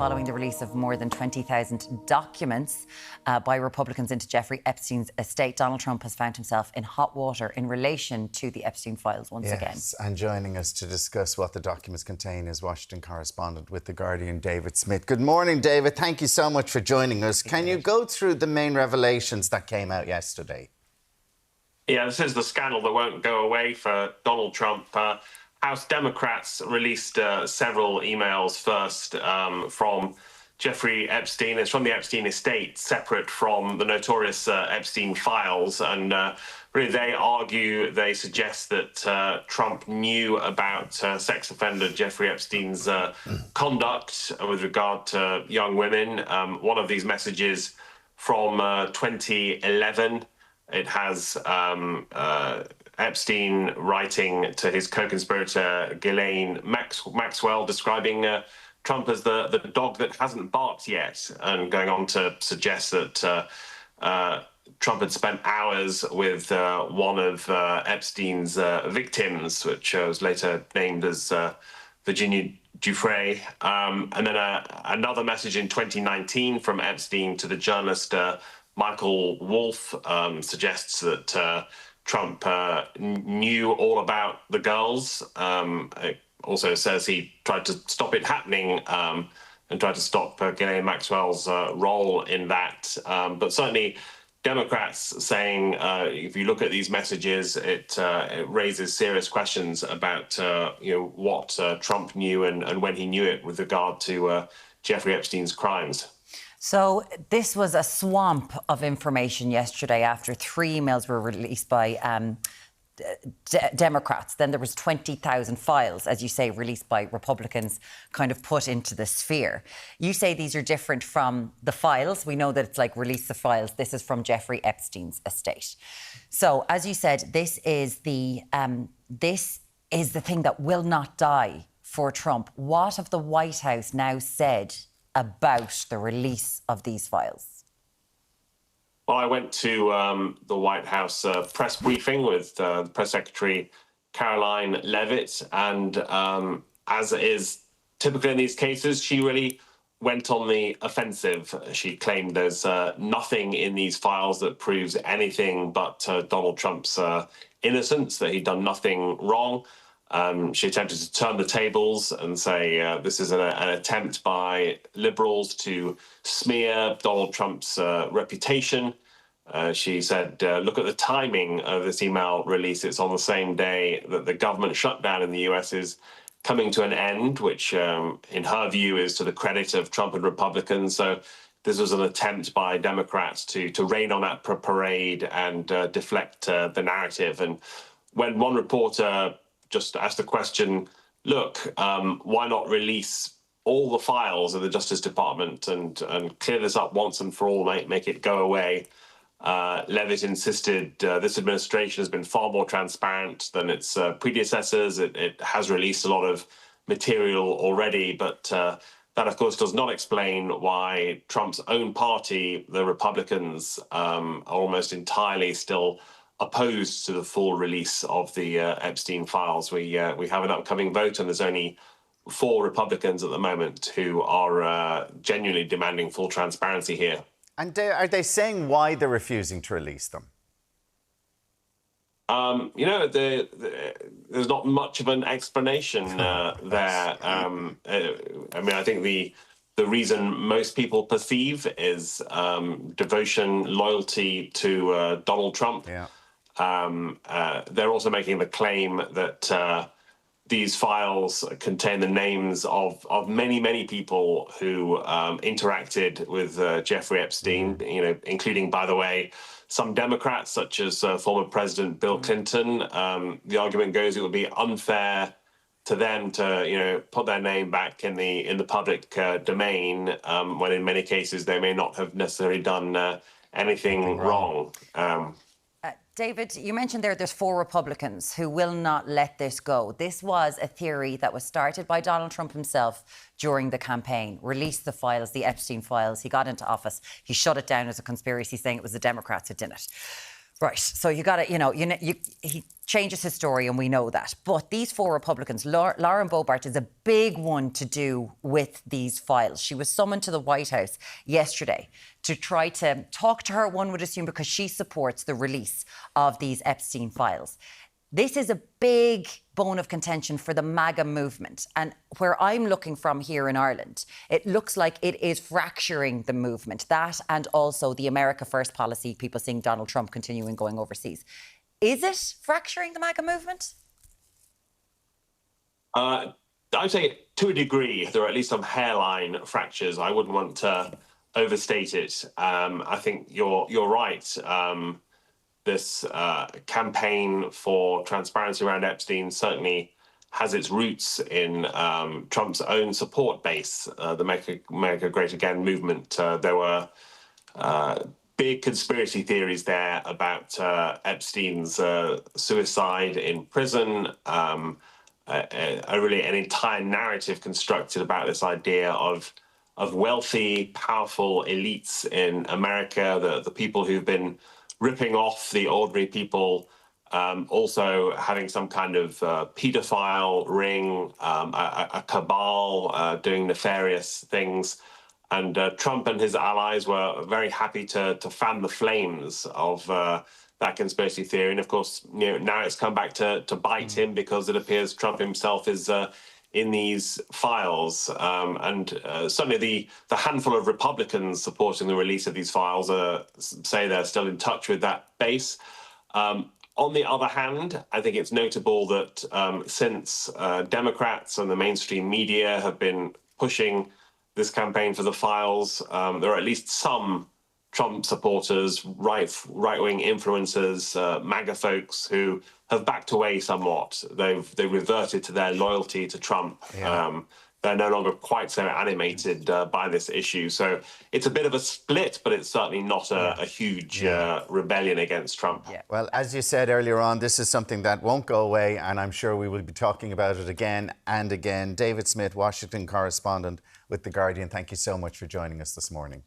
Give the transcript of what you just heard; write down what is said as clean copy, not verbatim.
following the release of more than 20,000 documents by Republicans into Jeffrey Epstein's estate. Donald Trump has found himself in hot water in relation to the Epstein files once again. Yes, and joining us to discuss what the documents contain is Washington correspondent with The Guardian, David Smith. Good morning, David. Thank you so much for joining us. Can you go through the main revelations that came out yesterday? Yeah, this is the scandal that won't go away for Donald Trump. House Democrats released several emails first from Jeffrey Epstein. It's from the Epstein estate, separate from the notorious Epstein files. And really, they suggest that Trump knew about sex offender Jeffrey Epstein's conduct with regard to young women. One of these messages from 2011, it has Epstein writing to his co-conspirator Ghislaine Maxwell, describing Trump as the dog that hasn't barked yet, and going on to suggest that Trump had spent hours with one of Epstein's victims, which was later named as Virginia Giuffre. And then another message in 2019 from Epstein to the journalist Michael Wolff suggests that Trump knew all about the girls. It also says he tried to stop it happening and tried to stop Ghislaine Maxwell's role in that. But certainly Democrats saying, if you look at these messages, it raises serious questions about what Trump knew and when he knew it with regard to Jeffrey Epstein's crimes. So this was a swamp of information yesterday after 3 emails were released by Democrats. Then there was 20,000 files, as you say, released by Republicans, kind of put into the sphere. You say these are different from the files. We know that it's like release the files. This is from Jeffrey Epstein's estate. So, as you said, this is the thing that will not die for Trump. What have the White House now said about the release of these files? Well, I went to the White House press briefing with Press Secretary Caroline Leavitt, and as is typical in these cases, she really went on the offensive. She claimed there's nothing in these files that proves anything but Donald Trump's innocence, that he'd done nothing wrong. She attempted to turn the tables and say this is an attempt by liberals to smear Donald Trump's reputation. She said, look at the timing of this email release. It's on the same day that the government shutdown in the US is coming to an end, which in her view is to the credit of Trump and Republicans. So this was an attempt by Democrats to rain on that parade and deflect the narrative. And when one reporter just asked the question, look, why not release all the files of the Justice Department and clear this up once and for all, make it go away? Leavitt insisted this administration has been far more transparent than its predecessors. It has released a lot of material already, but that, of course, does not explain why Trump's own party, the Republicans, are almost entirely still opposed to the full release of the Epstein files. We have an upcoming vote, and there's only 4 Republicans at the moment who are genuinely demanding full transparency here. And are they saying why they're refusing to release them? There's not much of an explanation there. I think the reason most people perceive is devotion, loyalty to Donald Trump. Yeah. They're also making the claim that these files contain the names of many, many people who interacted with Jeffrey Epstein, including, by the way, some Democrats, such as former President Bill Clinton. The argument goes it would be unfair to them to, put their name back in the public domain, when in many cases they may not have necessarily done anything wrong. David, you mentioned there's 4 Republicans who will not let this go. This was a theory that was started by Donald Trump himself during the campaign. Released the files, the Epstein files. He got into office. He shut it down as a conspiracy, saying it was the Democrats who did it. Right. So you got to, he changes his story and we know that. But these four Republicans, Lauren Boebert is a big one to do with these files. She was summoned to the White House yesterday to try to talk to her, one would assume, because she supports the release of these Epstein files. This is a big bone of contention for the MAGA movement. And where I'm looking from here in Ireland, it looks like it is fracturing the movement. That and also the America First policy, people seeing Donald Trump continuing going overseas. Is it fracturing the MAGA movement? I would say to a degree, there are at least some hairline fractures. I wouldn't want to overstate it. I think you're right. This campaign for transparency around Epstein certainly has its roots in Trump's own support base, the Make America Great Again movement. There were big conspiracy theories there about Epstein's suicide in prison, really an entire narrative constructed about this idea of wealthy, powerful elites in America, the people who've been ripping off the ordinary people, also having some kind of paedophile ring, a cabal doing nefarious things. And Trump and his allies were very happy to fan the flames of that conspiracy theory. And of course, now it's come back to bite him, because it appears Trump himself is in these files. And certainly the handful of Republicans supporting the release of these files say they're still in touch with that base. On the other hand, I think it's notable that since Democrats and the mainstream media have been pushing this campaign for the files, there are at least some Trump supporters, right-wing influencers, MAGA folks who have backed away somewhat. They've reverted to their loyalty to Trump. Yeah. They're no longer quite so animated by this issue. So it's a bit of a split, but it's certainly not a huge rebellion against Trump. Yeah. Well, as you said earlier on, this is something that won't go away, and I'm sure we will be talking about it again and again. David Smith, Washington correspondent with The Guardian, thank you so much for joining us this morning.